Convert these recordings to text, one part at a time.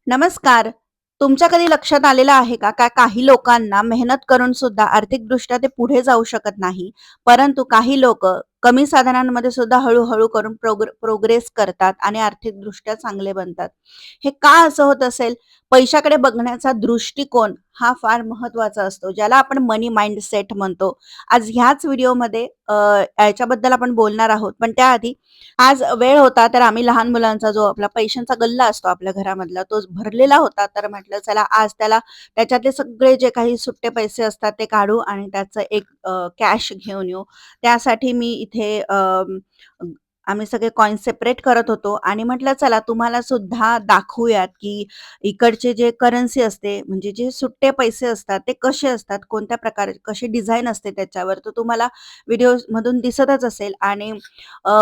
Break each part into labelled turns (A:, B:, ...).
A: नमस्कार. तुमच्या कधी लक्षात आलेलं आहे का, काही लोकांना मेहनत करून सुद्धा आर्थिकदृष्ट्या ते पुढे जाऊ शकत नाही. परंतु काही लोकं कमी साधनांमध्ये सुद्धा हळू-हळू करून प्रोग्रेस करतात आणि आर्थिकदृष्ट्या चांगले बनतात. हे का असं होत असेल? पैशाकडे बघण्याचा दृष्टिकोन हा फार महत्त्वाचा असतो, ज्याला आपण मनी माइंडसेट म्हणतो. आज ह्याच व्हिडिओमध्ये याच्याबद्दल आपण बोलणार आहोत. पण त्याआधी आज वेळ होता तर आम्ही लहान मुलांचा जो आपला पैशांचा गल्ला असतो आपल्या घरामधला तो भरलेला होता. तर म्हटलं चला आज त्याच्यातले सगळे जे काही सुट्टे पैसे असतात ते काढू आणि त्याचं एक कॅश घेऊन येऊ. त्यासाठी मी इथे आम्ही सगळे कॉइन सेपरेट करत होतो आणि म्हटलं चला तुम्हाला सुद्धा दाखवूयात, की इकडचे जे करन्सी असते म्हणजे जे सुट्टे पैसे असतात ते कसे असतात, कोणत्या प्रकारे कशी डिझाइन असते त्याच्यावर. तर तुम्हाला व्हिडिओमधून दिसतच असेल आणि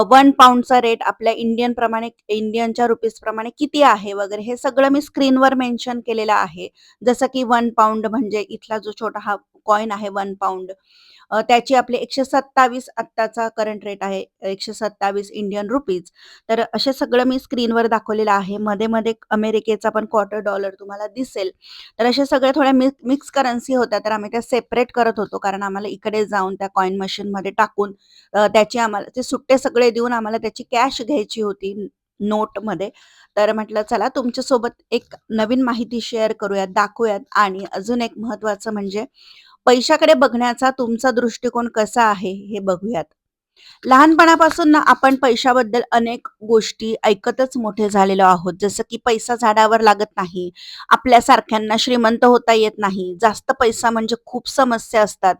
A: 1 पाउंडचा रेट आपल्या इंडियनच्या रुपीज प्रमाणे किती आहे वगैरे हे सगळं मी स्क्रीनवर मेन्शन केलेलं आहे. जसं की 1 पाउंड म्हणजे इथला जो छोटा हा कॉइन आहे 1 पाउंड त्याची आपली 127 आत्ताचा करंट रेट आहे 127 इंडियन रुपीज. तर असे सगळं मी स्क्रीनवर दाखवलेलं आहे. मध्ये-मध्ये अमेरिकेचा पण क्वार्टर डॉलर तुम्हाला दिसेल. तर अशा सगळ्या थोड्या मिक्स करन्सी होत्या तर आम्ही त्या सेपरेट करत होतो कारण आम्हाला इकडे जाऊन त्या कॉइन मशीनमध्ये टाकून त्याची आम्हाला ते सुट्टे सगळे देऊन आम्हाला त्याची कॅश घ्यायची होती नोटमध्ये. तर म्हटलं चला तुमच्यासोबत एक नवीन माहिती शेअर करूयात, दाखवूयात आणि अजून एक महत्त्वाचं म्हणजे पैशाकडे बघण्याचा तुमचा दृष्टिकोन कसा आहे हे बघूयात. लहानपणापासून ना आपण पैशाबद्दल अनेक गोष्टी ऐकतच मोठे झालेलो आहोत. जसं की पैसा झाडावर लागत नाही. आपल्यासारख्यांना श्रीमंत होता येत नाही. जास्त पैसा म्हणजे खूप समस्या असतात.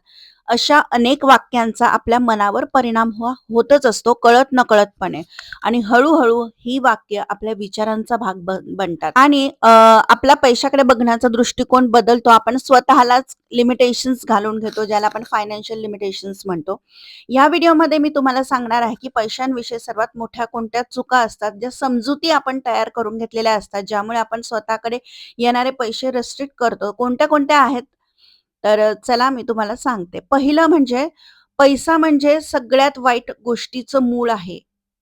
A: अशा अनेक वाक्यांचा आपल्या मनावर परिणाम होतच असतो कळत-नकळतपणे आणि हळू ही वाक्य आपल्या विचारांचा भाग बनतात आणि आपला पैशाकडे बघण्याचा दृष्टिकोन बदलतो. आपण स्वतःलाच लिमिटेशन्स घालून घेतो, ज्याला आपण फायनान्शियल लिमिटेशन्स म्हणतो. या व्हिडिओमध्ये मी तुम्हाला सांगणार आहे, की पैशांविषयी सर्वात मोठ्या कोणत्या चुका असतात, ज्या समजुती आपण तयार करून घेतलेल्या असतात, ज्यामुळे आपण स्वतःकडे येणारे पैसे रिस्ट्रिक्ट करतो. कोणत्या-कोणत्या आहेत? तर चला मी तुम्हाला सांगते. पहिलं म्हणजे पैसा म्हणजे सगळ्यात वाईट गोष्टीचं मूळ आहे.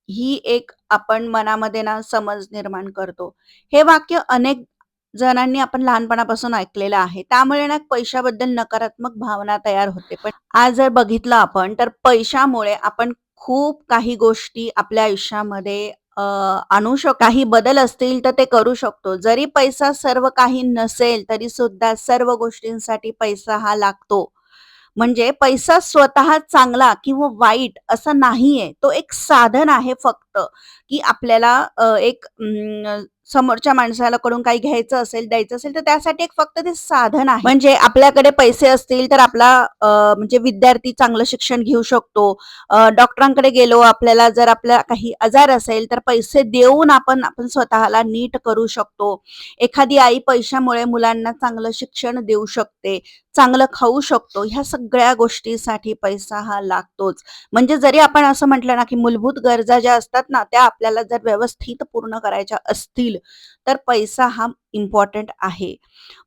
A: ही एक आपण मनामध्ये ना समज निर्माण करतो. हे वाक्य अनेक जणांनी आपण लहानपणापासून ऐकलेलं आहे. त्यामुळे ना पैशाबद्दल नकारात्मक भावना तयार होते. पण आज जर बघितलं आपण तर पैशामुळे आपण खूप काही गोष्टी आपल्या आयुष्यामध्ये आणू शकतो. काही बदल असतील तर ते करू शकतो. जरी पैसा सर्व काही नसेल तरी सुद्धा सर्व गोष्टींसाठी पैसा हा लागतो. म्हणजे पैसा स्वतः चांगला किंवा वाईट असं नाहीये. तो एक साधन आहे फक्त, की आपल्याला एक समोरच्या माणसाला कडून काही घ्यायचं असेल, द्यायचं असेल, तर त्यासाठी एक फक्त ते साधन आहे. म्हणजे आपल्याकडे पैसे असतील तर आपला म्हणजे विद्यार्थी चांगलं शिक्षण घेऊ शकतो. डॉक्टरांकडे गेलो, आपल्याला जर आपला काही आजार असेल, तर पैसे देऊन आपण स्वतःला नीट करू शकतो. एखादी आई पैशामुळे मुलांना चांगलं शिक्षण देऊ शकते. चांगलं खाऊ शकतो. ह्या सगळ्या गोष्टीसाठी पैसा हा लागतोच. म्हणजे जरी आपण असं म्हटलं ना, की मूलभूत गरजा ज्या असतात ना, त्या आपल्याला जर व्यवस्थित पूर्ण करायच्या असतील, तर पैसा हा इम्पॉर्टंट आहे.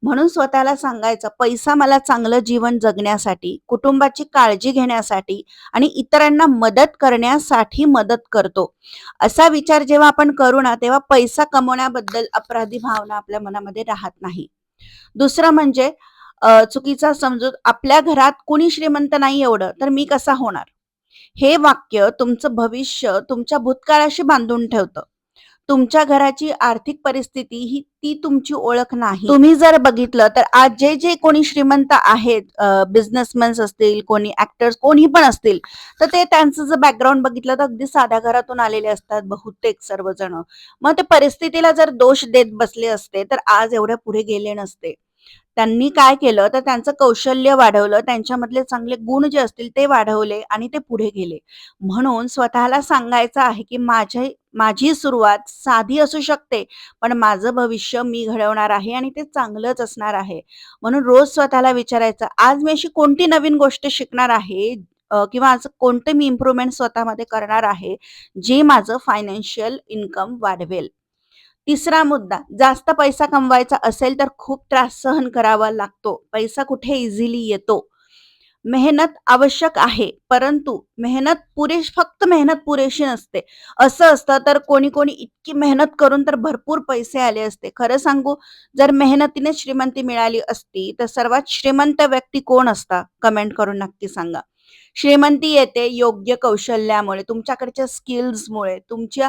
A: म्हणून स्वतःला सांगायचं, पैसा मला चांगलं जीवन जगण्यासाठी, कुटुंबाची काळजी घेण्यासाठी आणि इतरांना मदत करण्यासाठी मदत करतो. असा विचार जेव्हा आपण करू ना, तेव्हा पैसा कमवण्याबद्दल अपराधी भावना आपल्या मनामध्ये राहत नाही. दुसरं म्हणजे चुकीचा समजूत, आपल्या घरात कोणी श्रीमंत नाही एवढं, तर मी कसा होणार? हे वाक्य तुमचं भविष्य तुमच्या भूतकाळाशी बांधून ठेवतं. तुमच्या घराची आर्थिक परिस्थिती ही ती तुमची ओळख नाही. तुम्ही जर बघितलं तर आज जे कोणी श्रीमंत आहेत, बिझनेसमॅन्स असतील, कोणी ॲक्टर्स, कोणी पण असतील, तर ते त्यांचं जर बॅकग्राऊंड बघितलं तर अगदी साध्या घरातून आलेले असतात बहुतेक सर्वजण. मग ते परिस्थितीला जर दोष देत बसले असते, तर आज एवढे पुढे गेले नसते. त्यांनी काय केलं तर त्यांचं कौशल्य वाढवलं, त्यांच्यामधले चांगले गुण जे असतील ते वाढवले आणि ते पुढे गेले. म्हणून स्वतःला सांगायचं आहे, की माझी सुरुवात साधी असू शकते, पण माझं भविष्य मी घडवणार आहे आणि ते चांगलंच असणार आहे. म्हणून रोज स्वतःला विचारायचं, आज मी अशी कोणती नवीन गोष्ट शिकणार आहे किंवा आज कोणते मी इम्प्रूव्हमेंट स्वतःमध्ये करणार आहे, जे माझं फायनान्शियल इन्कम वाढवेल. तिसरा मुद्दा, जास्त पैसा कमवायचा असेल तर खूप त्रास सहन करावा लागतो. पैसा कुठे इझिली येतो. मेहनत आवश्यक आहे, परंतु फक्त मेहनत पुरेशी नसते. असं असतं तर कोणी-कोणी इतकी मेहनत करून तर भरपूर पैसे आले असते. खरं सांगू, जर मेहनतीने श्रीमंती मिळाली असती, तर सर्वात श्रीमंत व्यक्ती कोण असता? कमेंट करून नक्की सांगा. श्रीमंती येते योग्य कौशल्यामुळे, तुमच्याकडच्या स्किल्समुळे, तुमच्या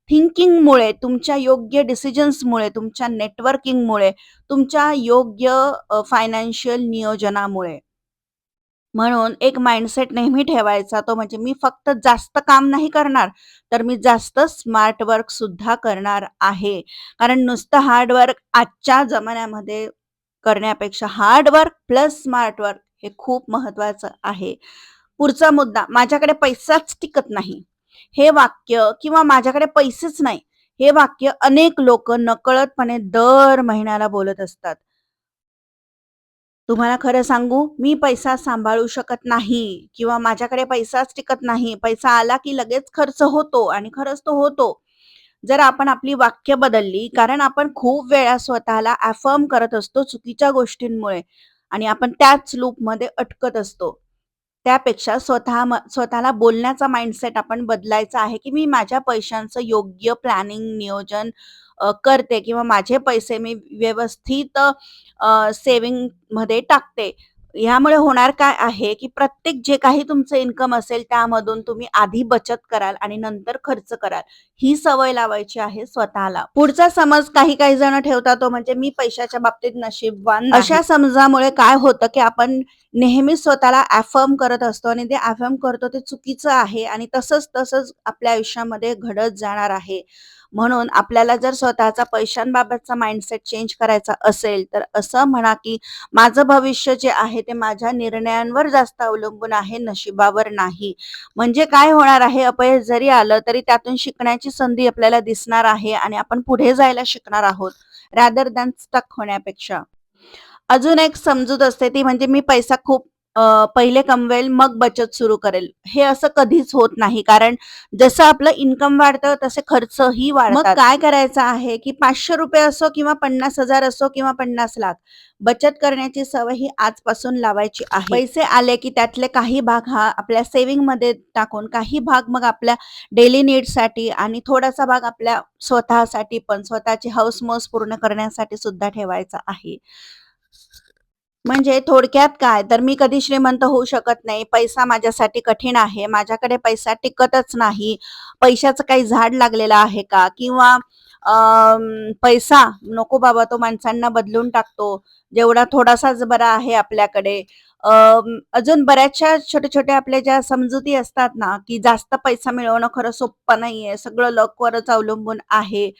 A: थिंकिंगमुळे, तुमच्या योग्य डिसिजन्समुळे, तुमच्या नेटवर्किंगमुळे, तुमच्या योग्य फायनान्शियल नियोजनामुळे. म्हणून एक माइंडसेट नेहमी ठेवायचा तो म्हणजे मी फक्त जास्त काम नाही करणार, तर मी जास्त स्मार्ट वर्क सुद्धा करणार आहे. कारण नुसतं हार्ड वर्क आजच्या जमान्यामध्ये करण्यापेक्षा hard work plus smart work हे खूप महत्वाचं आहे. पुढचा मुद्दा, माझ्याकडे पैसाच टिकत नाही. हे वाक्य किंवा माझ्याकडे पैसेच नाही, हे वाक्य अनेक लोकं नकळतपणे दर महिन्याला बोलत असतात. तुम्हाला खरं सांगू, मी पैसा सांभाळू शकत नाही किंवा माझ्याकडे पैसाच टिकत नाही. पैसा आला की लगेच खर्च होतो आणि खरंच तो होतो. जर आपण आपली वाक्य बदलली, कारण आपण खूप वेळा स्वतःला अफर्म करत असतो चुकीच्या गोष्टींमुळे आणि आपण त्याच लूपमध्ये अटकत असतो. त्यापेक्षा स्वतःला बोलण्याचा माइंडसेट आपण बदलायचा आहे, की मी माझ्या पैशांचं योग्य प्लॅनिंग, नियोजन करते किंवा माझे पैसे मी व्यवस्थित सेव्हिंगमध्ये टाकते. ह्यामुळे होणार काय आहे, की प्रत्येक जे काही तुमचं इन्कम असेल त्यामधून तुम्ही आधी बचत कराल आणि नंतर खर्च कराल. ही सवय लावायची आहे स्वतःला. पुढचा समज काही-काही जण ठेवतात तो म्हणजे मी पैशाच्या बाबतीत नशीबवान नाही. अशा समजामुळे काय होतं, की आपण नेहमी स्वतःला अफर्म करत असतो आणि ते अफर्म करतो ते चुकीचं आहे आणि तसंच आपल्या आयुष्यामध्ये घडत जाणार आहे. म्हणून आपल्याला जर स्वतःचा पैशांबाबतचा माइंडसेट चेंज करायचा असेल, तर असं म्हणा, की माझं भविष्य जे आहे ते माझ्या निर्णयांवर जास्त अवलंबून आहे, नशिबावर नाही. म्हणजे काय होणार आहे, अपयश जरी आलं तरी त्यातून शिकण्याची संधी आपल्याला दिसणार आहे आणि आपण पुढे जायला शिकणार आहोत, रॅदर दॅन स्टक होण्यापेक्षा. अजून एक समजूत असते ती म्हणजे मी पैसा खूप पहिले कमवेल मग बचत सुरू करेल. हे असं कधीच होत नाही. कारण जसं आपलं इन्कम वाढतं तसे खर्चही वाढतात. मग काय करायचं आहे, की ₹500 असो किंवा 50,000 असो किंवा 50,00,000 बचत करण्याची सवय ही आजपासून लावायची आहे. पैसे आले की त्यातले काही भाग हा आपल्या सेव्हिंगमध्ये टाकून, काही भाग मग आपल्या डेली नीड्ससाठी आणि थोडासा भाग आपल्या स्वतःसाठी पण स्वतःची हौस-मौज पूर्ण करण्यासाठी सुद्धा ठेवायचा आहे. म्हणजे थोडक्यात काय, तर मी कधी श्रीमंत होऊ शकत नाही. पैसा माझ्यासाठी कठीण आहे. माझ्याकडे पैसा टिकतच नाही. पैशाचं काही झाड लागलेलं आहे का? किंवा पैसा नको बाबा, तो माणसांना बदलून टाकतो. जेवढा थोडासाच बरा आहे आपल्याकडे. अजून बऱ्याचशा छोट्या-छोट्या आपल्या ज्या समजुती असतात ना, की जास्त पैसा मिळवणं खरं सोप्पं नाहीये. सगळं लकवरच अवलंबून आहे.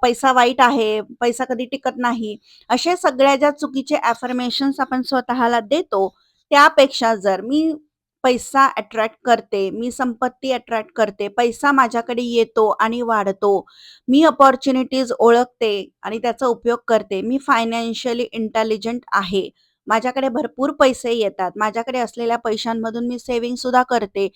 A: पैसा वाईट आहे. पैसा कधी टिकत नाही. अशा सगळ्या ज्या चुकीचे अफर्मेशन्स आपण स्वतःला देतो, त्यापेक्षा जर मी पैसा अट्रॅक्ट करते, मी संपत्ती अट्रॅक्ट करते, पैसा माझ्याकडे येतो आणि वाढतो. मी अपॉर्च्युनिटीज ओळखते आणि त्याचा उपयोग करते. मी फायनान्शियली इंटेलिजंट आहे. माझ्याकडे भरपूर पैसे येतात. माझ्याकडे असलेल्या पैशांमधून मी सेव्हिंग सुद्धा करते,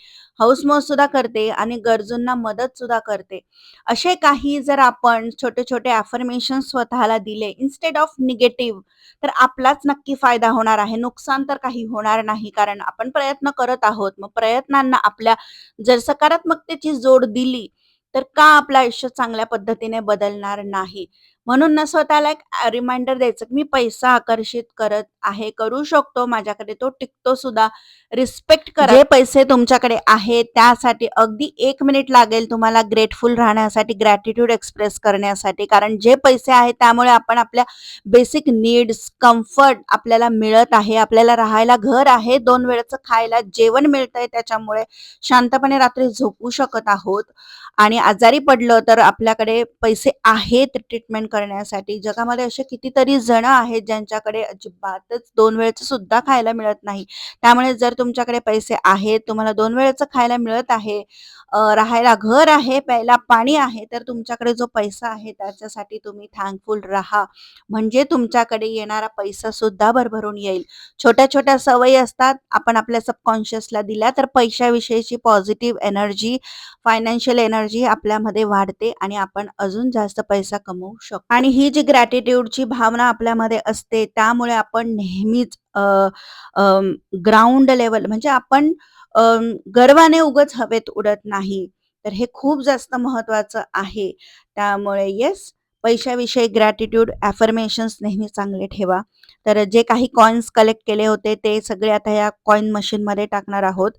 A: हौस सुद्धा करते आणि गरजूंना मदत सुद्धा करते. असे काही जर आपण छोटे-छोटे अफर्मेशन स्वतःला दिले इन्स्टेड ऑफ निगेटिव्ह, तर आपलाच नक्की फायदा होणार आहे. नुकसान तर काही होणार नाही. कारण आपण प्रयत्न करत आहोत. मग प्रयत्नांना आपल्या जर सकारात्मकतेची जोड दिली, तर का आपलं आयुष्य चांगल्या पद्धतीने बदलणार नाही? म्हणून ना स्वतःला एक रिमाइंडर द्यायचं, की मी पैसा आकर्षित करत आहे, करू शकतो, माझ्याकडे तो टिकतो सुद्धा. रिस्पेक्ट करा. जे पैसे तुमच्याकडे आहेत त्यासाठी अगदी 1 मिनिट लागेल तुम्हाला ग्रेटफुल राहण्यासाठी, ग्रॅटिट्यूड एक्सप्रेस करण्यासाठी. कारण जे पैसे आहेत त्यामुळे आपण आपल्या बेसिक नीड्स, कम्फर्ट आपल्याला मिळत आहे. आपल्याला राहायला घर आहे, 2 वेळचं खायला जेवण मिळतंय, त्याच्यामुळे शांतपणे रात्री झोपू शकत आहोत. आणि आजारी पडलं तर आपल्याकडे पैसे आहेत ट्रीटमेंट करण्यासाठी. जगामध्ये असे कितीतरी जण आहेत ज्यांच्याकडे अजिबातच 2 वेळचं सुद्धा खायला मिळत नाही. त्यामुळे जर तुमच्याकडे पैसे आहेत, तुम्हाला 2 वेळेचं खायला मिळत आहे, राहायला घर आहे, प्यायला पाणी आहे, तर तुमच्याकडे जो पैसा आहे त्याच्यासाठी तुम्ही थँकफुल राहा. म्हणजे तुमच्याकडे येणारा पैसा सुद्धा भरभरून येईल. छोट्या-छोट्या सवयी असतात, आपण आपल्या सबकॉन्शियसला दिल्या तर पैशाविषयीची पॉझिटिव्ह एनर्जी, फायनान्शियल एनर्जी आपल्यामध्ये वाढते आणि आपण अजून जास्त पैसा कमवू शकतो. आणि ही जी ग्रॅटिट्यूडची भावना आपल्यामध्ये असते, त्यामुळे आपण नेहमीच ग्राउंड लेव्हल म्हणजे आपण गर्वाने उगाच हवेत उडत नाही. तर हे खूप जास्त महत्वाचं आहे. त्यामुळे येस, पैशाविषयी ग्रॅटिट्यूड, अफर्मेशन्स नेहमी चांगले ठेवा. तर जे काही कॉइन्स कलेक्ट केले होते ते सगळे आता या कॉइन मशीनमध्ये टाकणार आहोत.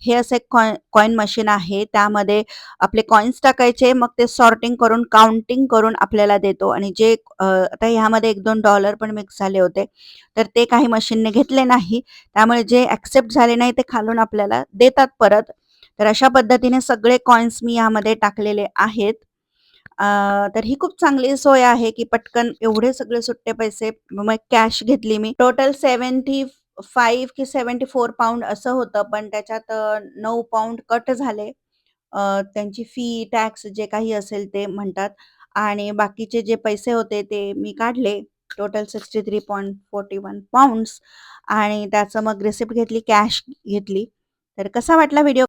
A: हे असे कॉइन मशीन आहे. त्यामध्ये आपले कॉइन्स टाकायचे, मग ते सॉर्टिंग करून, काउंटिंग करून आपल्याला देतो आणि जे आता ह्यामध्ये 1-2 डॉलर पण मिक्स झाले होते. तर ते काही मशीनने घेतले नाही. त्यामुळे जे एक्सेप्ट झाले नाही ते खालून आपल्याला देतात परत. तर अशा पद्धतीने सगळे कॉइन्स मी यामध्ये टाकलेले आहेत. तर ही खूप चांगली सोय आहे, की पटकन एवढे सगळे सुट्टे पैसे मग कॅश घेतली मी. टोटल 75 की 74 पाउंड असं होतं, पण त्याच्यात 9 पाउंड कट झाले. त्यांची फी, टॅक्स जे काही असेल ते म्हणतात आणि बाकीचे जे पैसे होते ते मी काढले. टोटल 63.41 पाउंड्स आणि त्याचं मग रिसिप्ट घेतली, कॅश घेतली. तर कसा वाटला व्हिडिओ?